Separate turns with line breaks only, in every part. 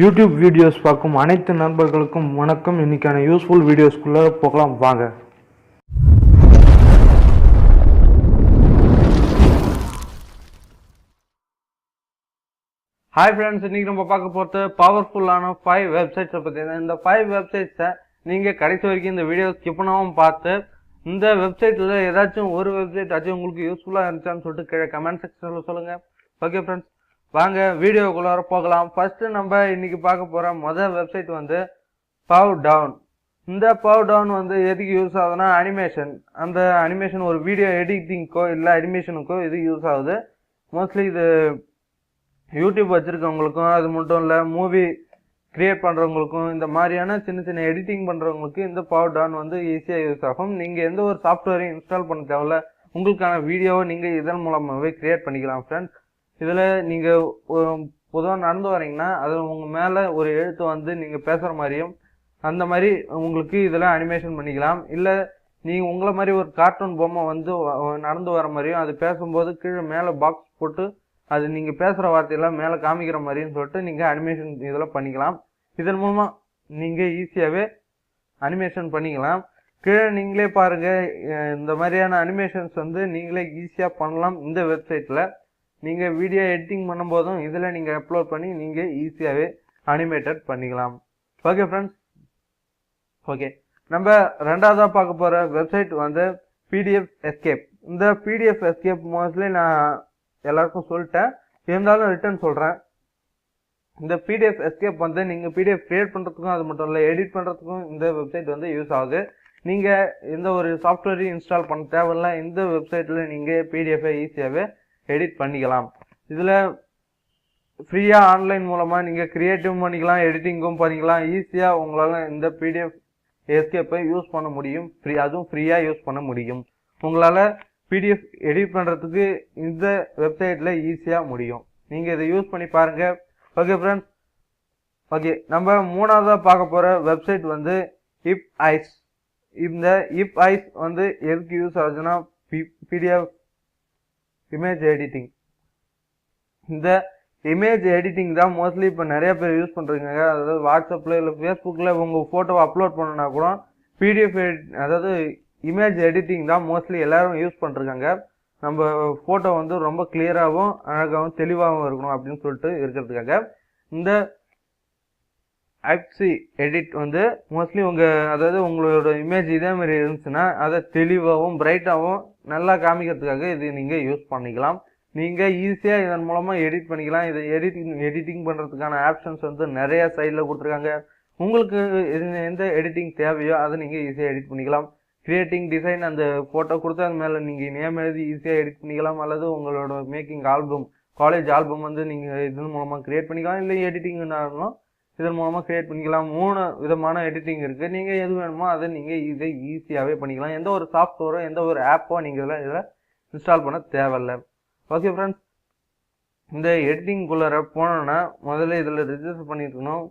YouTube videos பார்க்கும் அனைத்து நண்பர்களுக்கும் வணக்கம். இன்னைக்கான யூஸ்ஃபுல் வீடியோஸ்குள்ளே போகலாம் வாங்க. ஹாய் ஃப்ரெண்ட்ஸ், இன்றைக்கி நம்ம பார்க்க போகிறது பவர்ஃபுல்லான 5 வெப்சைட்ஸை பற்றி தான். இந்த 5 வெப்சைட்ஸை நீங்கள் கடைசி வரைக்கும் இந்த வீடியோ ஸ்கிப் பண்ணாமல் பார்த்து இந்த வெப்சைட்டில் ஏதாச்சும் ஒரு வெப்சைட் ஆச்சும் உங்களுக்கு யூஸ்ஃபுல்லாக இருந்துச்சான்னு சொல்லிட்டு கீழே கமெண்ட் செக்ஷனில் சொல்லுங்கள். ஓகே ஃப்ரெண்ட்ஸ், வாங்க வீடியோக்குள்ளார போகலாம். ஃபர்ஸ்ட் நம்ம இன்னைக்கு பார்க்க போற முதல் வெப்சைட் வந்து powtoon. இந்த powtoon வந்து எதுக்கு யூஸ் ஆகுதுன்னா அனிமேஷன், அந்த அனிமேஷன் ஒரு வீடியோ எடிட்டிங்க்கோ இல்லை அனிமேஷனுக்கோ இது யூஸ் ஆகுது. மோஸ்ட்லி இது யூடியூப் வச்சிருக்கவங்களுக்கும் அது மட்டும் இல்லை மூவி கிரியேட் பண்ணுறவங்களுக்கும் இந்த மாதிரியான சின்ன சின்ன எடிட்டிங் பண்ணுறவங்களுக்கு இந்த powtoon வந்து ஈஸியாக யூஸ் ஆகும். நீங்கள் எந்த ஒரு சாஃப்ட்வேரையும் இன்ஸ்டால் பண்ண தேவையில்ல, உங்களுக்கான வீடியோவை நீங்கள் இதன் மூலமாகவே கிரியேட் பண்ணிக்கலாம் ஃப்ரெண்ட்ஸ். இதில் நீங்கள் பொதுவாக நடந்து வரீங்கன்னா அதில் உங்கள் மேலே ஒரு எழுத்து வந்து நீங்கள் பேசுகிற மாதிரியும் அந்த மாதிரி உங்களுக்கு இதில் அனிமேஷன் பண்ணிக்கலாம். இல்லை நீங்கள் உங்களை மாதிரி ஒரு கார்ட்டூன் பொம்மை வந்து நடந்து வர மாதிரியும் அது பேசும்போது கீழே மேலே பாக்ஸ் போட்டு அது நீங்கள் பேசுகிற வார்த்தையெல்லாம் மேலே காமிக்கிற மாதிரின்னு சொல்லிட்டு நீங்கள் அனிமேஷன் இதில் பண்ணிக்கலாம். இதன் மூலமாக நீங்கள் ஈஸியாகவே அனிமேஷன் பண்ணிக்கலாம். கீழே நீங்களே பாருங்கள், இந்த மாதிரியான அனிமேஷன்ஸ் வந்து நீங்களே ஈஸியாக பண்ணலாம். இந்த வெப்சைட்டில் நீங்கள் வீடியோ எடிட்டிங் பண்ணும்போதும் இதில் நீங்கள் அப்லோட் பண்ணி நீங்கள் ஈஸியாகவே அனிமேட்டட் பண்ணிக்கலாம். ஓகே ஃப்ரெண்ட்ஸ், ஓகே நம்ம ரெண்டாவதாக பார்க்க போகிற வெப்சைட் வந்து PDF எஸ்கேப். இந்த PDF எஸ்கேப் மோஸ்ட்லி நான் எல்லாருக்கும் சொல்லிட்டேன், இருந்தாலும் ரிட்டர்ன் சொல்கிறேன். இந்த PDF எஸ்கேப் வந்து நீங்கள் PDF கிரியேட் பண்ணுறதுக்கும் அது மட்டும் இல்லை எடிட் பண்ணுறதுக்கும் இந்த வெப்சைட் வந்து யூஸ் ஆகுது. நீங்கள் எந்த ஒரு சாஃப்ட்வேரையும் இன்ஸ்டால் பண்ண தேவையில்லை. இந்த வெப்சைட்டில் நீங்கள் PDF ஈஸியாகவே எடிட் பண்ணிக்கலாம். இதில் ஃப்ரீயாக ஆன்லைன் மூலமாக நீங்கள் கிரியேட்டிவும் பண்ணிக்கலாம், எடிட்டிங்கும் பண்ணிக்கலாம். ஈஸியாக உங்களால் இந்த PDF எஸ்கேப்பை யூஸ் பண்ண முடியும். அதுவும் ஃப்ரீயாக யூஸ் பண்ண முடியும். உங்களால் PDF எடிட் பண்ணுறதுக்கு இந்த வெப்சைட்டில் ஈஸியாக முடியும். நீங்கள் இதை யூஸ் பண்ணி பாருங்கள். ஓகே ஃப்ரெண்ட்ஸ், ஓகே நம்ம மூணாவதாக பார்க்க போகிற வெப்சைட் வந்து ipiccy. இந்த ipiccy வந்து எதுக்கு யூஸ் ஆகுதுன்னா PDF இமேஜ் எடிட்டிங். இந்த இமேஜ் எடிட்டிங் தான் மோஸ்ட்லி இப்போ நிறைய பேர் யூஸ் பண்ணுறீங்க. அதாவது வாட்ஸ்அப்பில் இல்லை ஃபேஸ்புக்கில் உங்கள் ஃபோட்டோவை அப்லோட் பண்ணனா கூட PDF அதாவது இமேஜ் எடிட்டிங் தான் மோஸ்ட்லி எல்லாரும் யூஸ் பண்ணுறாங்க. நம்ம ஃபோட்டோ வந்து ரொம்ப கிளியராகவும் அழகாகவும் தெளிவாகவும் இருக்கணும் அப்படின்னு சொல்லிட்டு இருக்கிறதுக்காக இந்த ipiccy எடிட் வந்து மோஸ்ட்லி அதாவது உங்களோட இமேஜ் இதே மாதிரி இருந்துச்சுன்னா அதை தெளிவாகவும் பிரைட்டாகவும் நல்லா காமிக்கிறதுக்காக இது நீங்கள் யூஸ் பண்ணிக்கலாம். நீங்கள் ஈஸியாக இதன் மூலமாக எடிட் பண்ணிக்கலாம். இதை எடிட்டிங் பண்ணுறதுக்கான ஆப்ஷன்ஸ் வந்து நிறைய சைடில் கொடுத்துருக்காங்க. உங்களுக்கு எந்த எடிட்டிங் தேவையோ அதை நீங்கள் ஈஸியாக எடிட் பண்ணிக்கலாம். கிரியேட்டிங் டிசைன் அந்த ஃபோட்டோ கொடுத்து அது மேலே நீங்கள் நேம் எழுதி ஈஸியாக எடிட் பண்ணிக்கலாம். அல்லது உங்களோட மேக்கிங் ஆல்பம், காலேஜ் ஆல்பம் வந்து நீங்கள் இதன் மூலமாக கிரியேட் பண்ணிக்கலாம். இல்லை எடிட்டிங்னாலும் இதன் மூலமாக கிரியேட் பண்ணிக்கலாம். 3 விதமான எடிட்டிங் இருக்குது. நீங்கள் எது வேணுமோ அதை நீங்கள் இதை ஈஸியாகவே பண்ணிக்கலாம். எந்த ஒரு சாஃப்ட்வேரோ எந்த ஒரு ஆப்போ நீங்கள் இதில் இன்ஸ்டால் பண்ண தேவையில்லை. ஓகே ஃப்ரெண்ட்ஸ், இந்த எடிட்டிங்குள்ளே போனோன்னா முதல்ல இதில் ரிஜிஸ்டர் பண்ணியிருக்கணும்.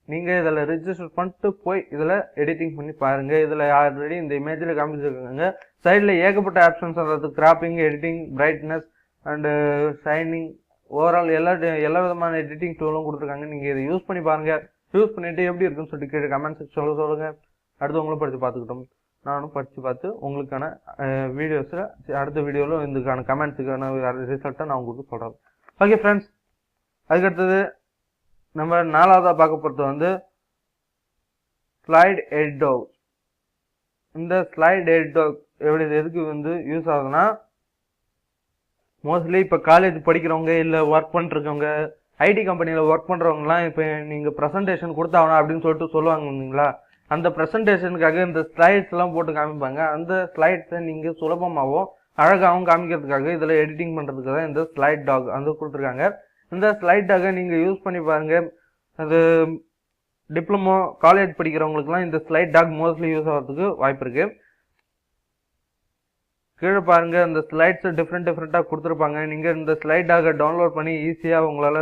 நீங்கள் இதில் ரிஜிஸ்டர் பண்ணிட்டு போய் இதில் எடிட்டிங் பண்ணி பாருங்கள். இதில் ஆல்ரெடி இந்த இமேஜில் காமிச்சிருக்காங்க. சைடில் ஏகப்பட்ட ஆப்ஷன்ஸ், அதாவது cropping, editing, brightness and shining, overall எல்லா விதமான எடிட்டிங் டூலும் கொடுத்துருக்காங்க. நீங்கள் இதை யூஸ் பண்ணி பாருங்கள். யூஸ் பண்ணிவிட்டு எப்படி இருக்குன்னு சொல்லிட்டு கீழே கமெண்ட் செக்ஷனில் சொல்லுங்கள். அடுத்து உங்களும் படித்து பார்த்துக்கிட்டோம், நானும் படித்து பார்த்து உங்களுக்கான வீடியோஸில் அடுத்த வீடியோவில் இதுக்கான கமெண்ட்ஸுக்கான ரிசல்ட்டை நான் உங்களுக்கு சொல்கிறேன். ஓகே ஃப்ரெண்ட்ஸ், அதுக்கடுத்தது நம்ம நாலாவதாக பார்க்க போகிறது வந்து slidedog. இந்த slidedog எதுக்கு வந்து யூஸ் ஆகுதுன்னா மோஸ்ட்லி இப்போ காலேஜ் படிக்கிறவங்க இல்லை ஒர்க் பண்ணிருக்கவங்க, ஐடி கம்பெனியில் ஒர்க் பண்ணுறவங்கலாம் இப்போ நீங்கள் ப்ரெசன்டேஷன் கொடுத்தாகணும் அப்படின்னு சொல்லிட்டு சொல்லுவாங்க இல்லைங்களா. அந்த ப்ரெசன்டேஷனுக்காக இந்த ஸ்லைட்ஸ்லாம் போட்டு காமிப்பாங்க. அந்த ஸ்லைட்ஸை நீங்கள் சுலபமாகவும் அழகாகவும் காமிக்கிறதுக்காக இதில் எடிட்டிங் பண்ணுறதுக்கு தான் இந்த slidedog வந்து கொடுத்துருக்காங்க. இந்த slidedog நீங்கள் யூஸ் பண்ணி பாருங்கள். அது டிப்ளமோ காலேஜ் படிக்கிறவங்களுக்குலாம் இந்த slidedog மோஸ்ட்லி யூஸ் ஆகிறதுக்கு வாய்ப்பு இருக்குது. கீழே பாருங்கள், இந்த ஸ்லைட்ஸை டிஃப்ரெண்ட்டாக கொடுத்துருப்பாங்க. நீங்கள் இந்த slidedog டவுன்லோட் பண்ணி ஈஸியாக உங்களால்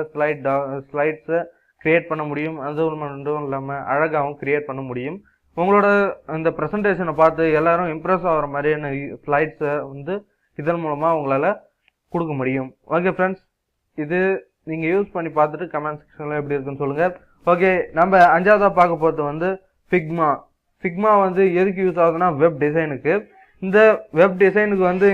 ஸ்லைட்ஸை கிரியேட் பண்ண முடியும். அது மட்டும் இல்லாமல் அழகாகவும் கிரியேட் பண்ண முடியும். உங்களோட இந்த ப்ரெசன்டேஷனை பார்த்து எல்லாரும் இம்ப்ரெஸ் ஆகிற மாதிரியான ஸ்லைட்ஸை வந்து இதன் மூலமாக உங்களால் கொடுக்க முடியும். ஓகே ஃப்ரெண்ட்ஸ், இது நீங்கள் யூஸ் பண்ணி பார்த்துட்டு கமெண்ட் செக்ஷனில் எப்படி இருக்குன்னு சொல்லுங்கள். ஓகே, நம்ம அஞ்சாவதாக பார்க்க போகிறது வந்து ஃபிக்மா. ஃபிக்மா வந்து எதுக்கு யூஸ் ஆகுதுன்னா வெப் டிசைனுக்கு. இந்த வெப் டிசைனுக்கு வந்து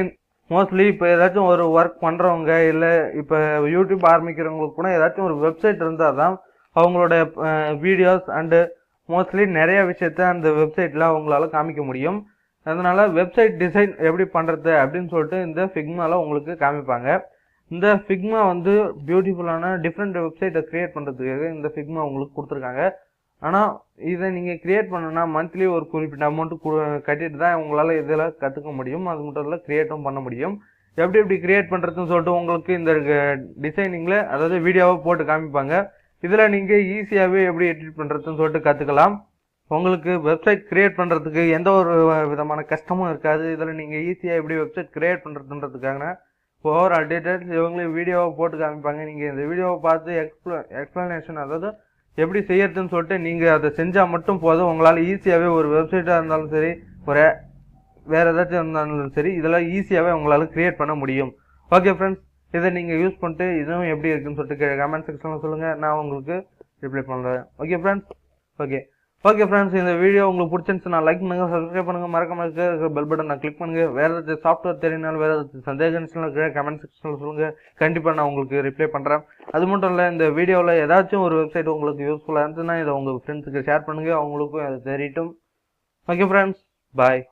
மோஸ்ட்லி இப்போ ஏதாச்சும் ஒரு ஒர்க் பண்ணுறவங்க இல்லை இப்போ யூடியூப் ஆரம்பிக்கிறவங்களுக்கு கூட ஏதாச்சும் ஒரு வெப்சைட் இருந்தால் தான் அவங்களோட வீடியோஸ் அண்டு மோஸ்ட்லி நிறைய விஷயத்த அந்த வெப்சைட்டில் அவங்களால காமிக்க முடியும். அதனால வெப்சைட் டிசைன் எப்படி பண்ணுறது அப்படின்னு சொல்லிட்டு இந்த ஃபிக்மாவில் உங்களுக்கு காமிப்பாங்க. இந்த ஃபிக்மா வந்து பியூட்டிஃபுல்லான டிஃப்ரெண்ட் வெப்சைட்டை க்ரியேட் பண்ணுறதுக்காக இந்த ஃபிக்மா உங்களுக்கு கொடுத்துருக்காங்க. ஆனால் இதை நீங்கள் க்ரியேட் பண்ணணும்னா மந்த்லி ஒரு குறிப்பிட்ட அமௌண்ட்டு கட்டிட்டு தான் உங்களால் இதில் கற்றுக்க முடியும். அது மட்டும் இல்லை க்ரியேட்டும் பண்ண முடியும். எப்படி க்ரியேட் பண்ணுறதுன்னு சொல்லிட்டு உங்களுக்கு இந்த டிசைனிங்கில் அதாவது வீடியோவை போட்டு காமிப்பாங்க. இதில் நீங்கள் ஈஸியாகவே எப்படி எடிட் பண்ணுறதுன்னு சொல்லிட்டு கற்றுக்கலாம். உங்களுக்கு வெப்சைட் க்ரியேட் பண்ணுறதுக்கு எந்த ஒரு விதமான கஷ்டமும் இருக்காது. இதில் நீங்கள் ஈஸியாக எப்படி வெப்சைட் க்ரியேட் பண்ணுறதுன்றதுக்கான ஓவரால் டீட்டெயில்ஸ் இவங்களே வீடியோவை போட்டு காமிப்பாங்க. நீங்கள் இந்த வீடியோவை பார்த்து எக்ஸ்ப்ளனேஷன் அதாவது எப்படி செய்யறதுன்னு சொல்லிட்டு நீங்கள் அதை செஞ்சால் மட்டும் போதும். உங்களால் ஈஸியாகவே ஒரு வெப்சைட்டாக இருந்தாலும் சரி ஒரு வேறு ஏதாச்சும் இருந்தாலும் சரி இதெல்லாம் ஈஸியாகவே உங்களால் க்ரியேட் பண்ண முடியும். ஓகே ஃப்ரெண்ட்ஸ், இதை நீங்கள் யூஸ் பண்ணிட்டு இதுவும் எப்படி இருக்குன்னு சொல்லிட்டு கமெண்ட் செக்ஷனில் சொல்லுங்கள். நான் உங்களுக்கு ரிப்ளை பண்ணுறேன். ஓகே ஃப்ரெண்ட்ஸ், ஓகே ஃப்ரெண்ட்ஸ், இந்த வீடியோ உங்களுக்கு பிடிச்சிருந்துச்சுன்னா லைக் பண்ணுங்கள், சப்ஸ்கிரைப் பண்ணுங்கள், மறக்காம இருக்கிற பெல் பட்டன் நான் கிளிக் பண்ணுங்கள். வேறு ஏதாச்சும் சாஃப்ட்வேர் தெரியினாலும் வேறு ஏதாச்சும் சந்தேகம் இருக்கிற கமெண்ட் செக்ஷனில் சொல்லுங்கள். கண்டிப்பாக நான் உங்களுக்கு ரிப்ளை பண்ணுறேன். அது மட்டும் இல்லை, இந்த வீடியோவில் ஏதாச்சும் ஒரு வெப்சைட் உங்களுக்கு யூஸ்ஃபுல்லாக இருந்துச்சுன்னா இதை உங்கள் ஃப்ரெண்ட்ஸுக்கு ஷேர் பண்ணுங்கள், அவங்களுக்கும் அது தெரியட்டும். ஓகே ஃப்ரெண்ட்ஸ், பாய்.